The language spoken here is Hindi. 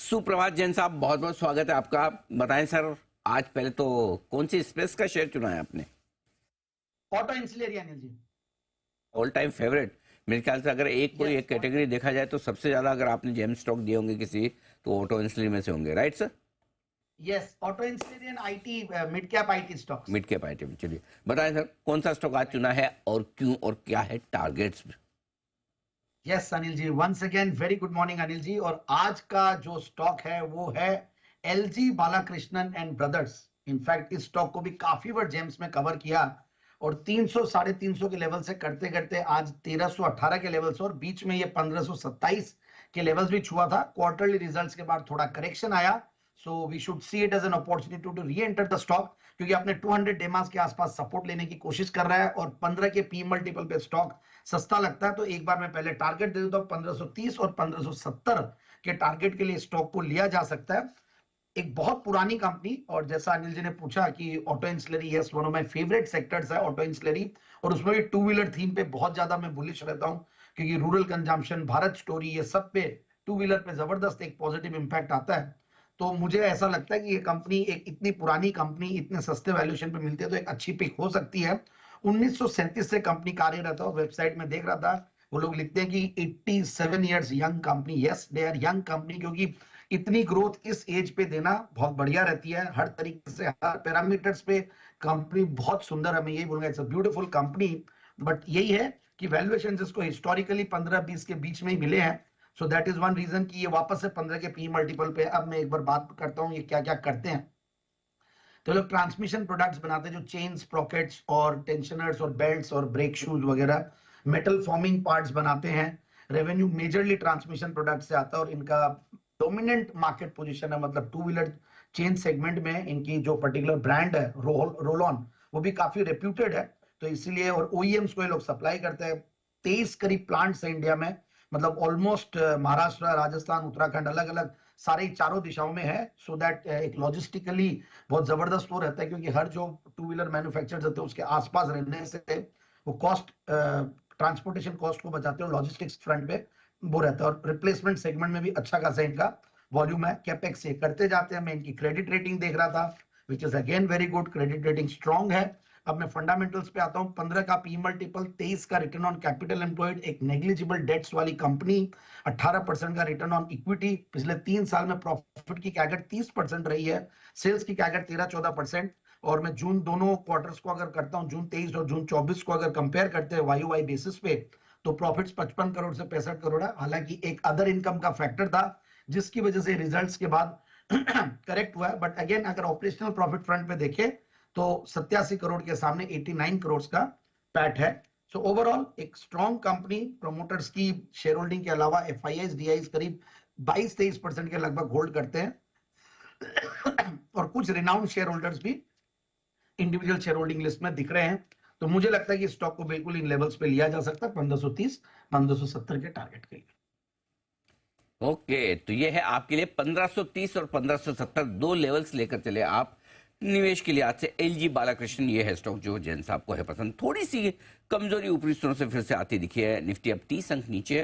सुप्रभात जैन साहब, बहुत बहुत स्वागत है आपका। बताएं सर, आज पहले तो कौन सी स्पेस का शेयर चुना है आपने? Auto इंसुलेरी Anil ji. All time favourite मेरे ख्याल से। अगर कोई यस एक कैटेगरी देखा जाए तो सबसे ज्यादा अगर आपने जेम स्टॉक दिए होंगे किसी, तो ऑटो इंसुलिन में से होंगे, right sir? Yes, auto ancillary and IT, mid cap IT stocks. Mid cap item. चलिए बताएं सर, कौन सा स्टॉक आज चुना है और क्यों, और क्या है targets? Yes Anil ji, once again very good morning Anil ji. और आज का जो स्टॉक है वो है LG Balakrishnan and brothers. In fact इस स्टॉक को भी काफी बार जेम्स में कवर किया और 300 350 के लेवल से करते करते आज 1318 के लेवल से, और बीच में ये 1527 के लेवल्स भी छुआ था। क्वार्टरली रिजल्ट्स के बाद थोड़ा करेक्शन आया, so we should see it as an opportunity to re enter the stock, क्योंकि अपने 200 डेमास के आसपास सपोर्ट लेने की कोशिश कर रहा है और 15 के पी मल्टीपल पे स्टॉक सस्ता लगता है। तो एक बार मैं पहले टारगेट दे देता हूं, 1530 और 1570 के टारगेट के लिए स्टॉक को लिया जा सकता है। एक बहुत पुरानी कंपनी, और जैसा अनिल जी ने पूछा कि auto ancillary, yes, one of my favourite sectors है ऑटो इंसुलरी। और उसमें भी टू व्हीलर थीम पे बहुत ज्यादा मैं बुलिश रहता हूं, क्योंकि रूरल कंजम्पशन, भारत स्टोरी, ये सब पे टू व्हीलर पे जबरदस्त एक पॉजिटिव इंपैक्ट आता है। तो मुझे ऐसा लगता है कि ये कंपनी, एक इतनी पुरानी कंपनी इतने सस्ते वैल्यूएशन पे मिलती है, तो एक अच्छी पिक हो सकती है। 1937 से कंपनी कार्यरत है और वेबसाइट में देख रहा था, वो लोग लिखते हैं कि 87 years young company. Yes, they are young company, क्योंकि इतनी ग्रोथ इस एज पे देना बहुत बढ़िया रहती है। हर तरीके से, हर पैरामीटर्स पे कंपनी बहुत सुंदर है। मैं यही बोलूंगा, it's a beautiful company. But यही है कि वैल्यूएशन जिसको हिस्टोरिकली 15-20 के बीच में ही मिले हैं, so that is one reason कि ये वापस से 15 के पी मल्टीपल पे। अब मैं एक बार बात करता हूँ ये क्या क्या करते हैं। तो लोग ट्रांसमिशन प्रोडक्ट्स बनाते हैं, जो चेन्स, प्रॉकेट्स और टेंशनर्स और बेल्ट्स और ब्रेक शूज वगैरह, मेटल फॉर्मिंग पार्ट्स बनाते हैं। रेवेन्यू मेजरली ट्रांसमिशन प्रोडक्ट से आता है और इनका डोमिनेंट मार्केट पोजीशन है, मतलब टू व्हीलर चेन सेगमेंट में इनकी जो पर्टिकुलर ब्रांड है रोल ऑन, वो भी काफी रेप्यूटेड है। तो इसीलिए, और ओईएम्स को ये लोग सप्लाई करते हैं। 23 करीब प्लांट्स है इंडिया में, मतलब ऑलमोस्ट महाराष्ट्र, राजस्थान, उत्तराखंड, अलग अलग सारे चारों दिशाओं में है। सो दैट एक लॉजिस्टिकली बहुत जबरदस्त वो रहता है, क्योंकि हर जो टू व्हीलर मैन्युफैक्चर होते हैं उसके आसपास रहने से वो कॉस्ट, ट्रांसपोर्टेशन कॉस्ट को बचाते हैं, लॉजिस्टिक्स फ्रंट पे वो रहता है। और रिप्लेसमेंट सेगमेंट में भी अच्छा खासा इनका वॉल्यूम है। कैपेक्स से करते जाते हैं। मैं इनकी क्रेडिट रेटिंग देख रहा था, which is again very good, credit rating strong है। अब मैं फंडामेंटल्स पे आता हूं। 15 का पी मल्टीपल, 23 का रिटर्न ऑन कैपिटल एम्प्लॉयड, एक नेग्लिजिबल डेट्स वाली कंपनी, 18% का रिटर्न ऑन इक्विटी। पिछले 3 साल में प्रॉफिट की कैगर 30% रही है, सेल्स की कैगर 13-14%। और मैं जून दोनों क्वार्टर्स को अगर करता हूं, जून 23 और जून 24 को अगर कंपेयर करते हैं वाई वाई बेसिस पे, तो प्रॉफिट्स 55 करोड़ से 65 करोड़ है। हालांकि एक अदर इनकम का फैक्टर था जिसकी वजह से रिजल्ट्स के बाद करेक्ट हुआ है। बट अगेन अगर ऑपरेशनल प्रॉफिट फ्रंट पे देखें तो 87 करोड़ के सामने 89 करोड़ का पैट है। सो ओवरऑल एक स्ट्रॉन्ग कंपनी। प्रमोटर्स की शेयर होल्डिंग के अलावा एफआईआईज, डीआईज करीब 22-23% के लगभग होल्ड करते हैं और कुछ रिनाउंड शेयर होल्डर्स भी इंडिविजुअल शेयर होल्डिंग लिस्ट में दिख रहे हैं। तो मुझे लगता है कि स्टॉक को बिल्कुल इन लेवल्स पे लिया जा सकता है, 1530 1570 के टारगेट के लिए। ओके, तो ये है आपके लिए 1530 और 1570 दो लेवल्स लेकर चले आप निवेश के लिए। आज से एलजी बालाकृष्णन, ये है स्टॉक जो जैन साहब को है पसंद। थोड़ी सी कमजोरी ऊपरी स्तरों से फिर से आती दिखी है। निफ्टी अब 30 अंक नीचे,